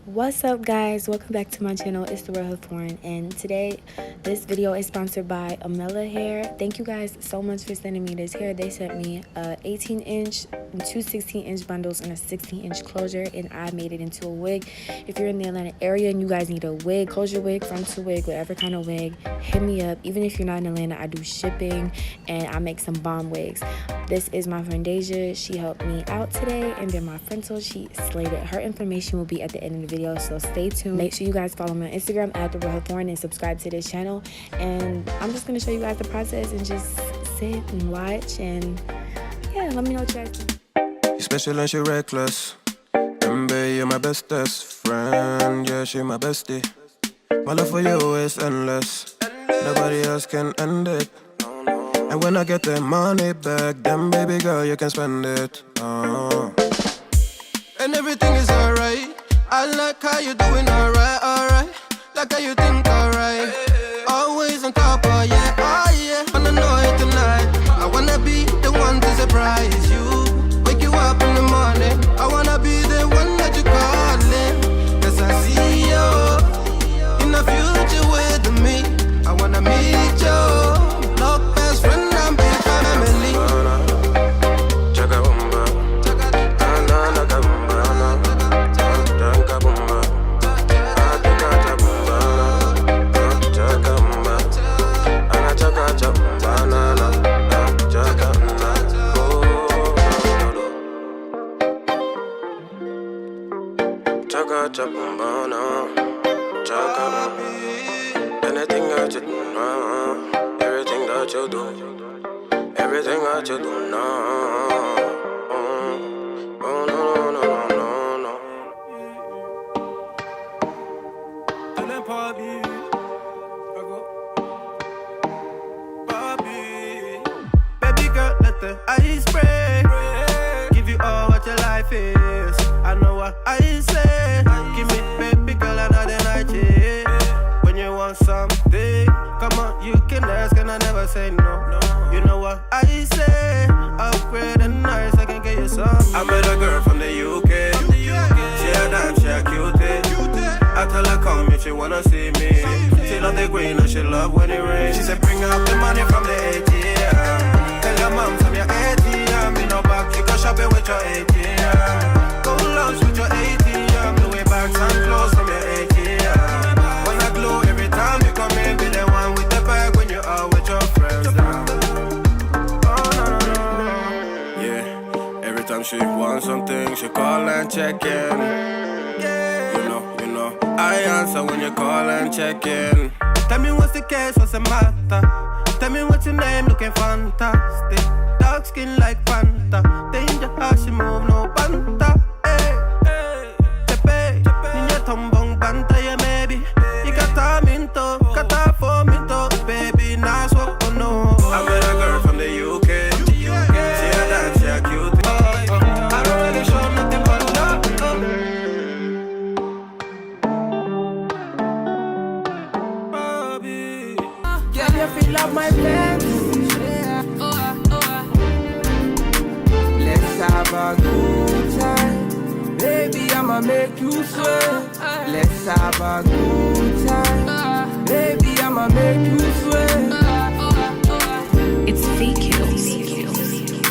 What's up, guys? Welcome back to my channel. It's the Real Hood Foreign, and today this video is sponsored by Amella Hair. Thank you guys so much for sending me this hair. They sent me a 18-inch, two 16-inch bundles, and a 16-inch closure, and I made it into a wig. If you're in the Atlanta area and you guys need a wig, closure wig, frontal wig, whatever kind of wig, hit me up. Even if you're not in Atlanta, I do shipping and I make some bomb wigs. This is my friend Deja. She helped me out today, and then my frontal, she slayed it. Her information will be at the end of the video, so stay tuned. Make sure you guys follow me on Instagram at the Real Hood Foreign and subscribe to this channel. And I'm just gonna show you guys the process and just sit and watch, and yeah, let me know what you guys think. You special and she reckless. Remember, you're my bestest friend. Yeah, she my bestie. My love for you is endless. Nobody else can end it. And when I get the money back, then baby girl, you can spend it. And everything is alright. I like how you doing alright. Like how you think alright. Always on top, oh yeah. Wanna know it tonight. I wanna be the one to surprise you. Wake you up in the morning. I wanna be the one that you calling. Cause I see you in the future with me. I wanna meet you. Look, best friend and big family. Anything that you do now, everything that you do, everything that you do now. Oh no. Baby girl, let the ice break. Give you all what your life is. I know what I say. Give me, baby girl, another night, yeah. When you want something, come on, you can ask and I never say no. You know what I say. Upgrade and nice, I can get you some. I met a girl from the UK. She a dime, she a cutie. I tell her come if she wanna see me. She love the green and she love when it rains. She said bring up the money from the ATM. Tell your mom from your ATM. Me no back, you go shopping with your ATM. Go lunch with your ATM. The way bags and clothes from your ATM. Wanna glow every time you come in. Be the one with the bag when you are with your friends. Oh no. Yeah, every time she wants something, she call and check in. You know, I answer when you call and check in. Tell me what's the case, what's the matter? Tell me what's your name, looking fantastic. Dark skin like Fanta. Danger how she move, no banta. Hey, Chepe, niña tombong banta, yeah, maybe. Ikata minto, kata for minto, baby, nice walk, oh no. I met a girl from the UK. She a dance, she a cutie. I don't really show nothing but love. Bobby, Can you feel up my friends? Let's have a good time. Baby, I'ma make you sweat. Let's have a good time. Baby, I'ma make you sweat. It's fake kills.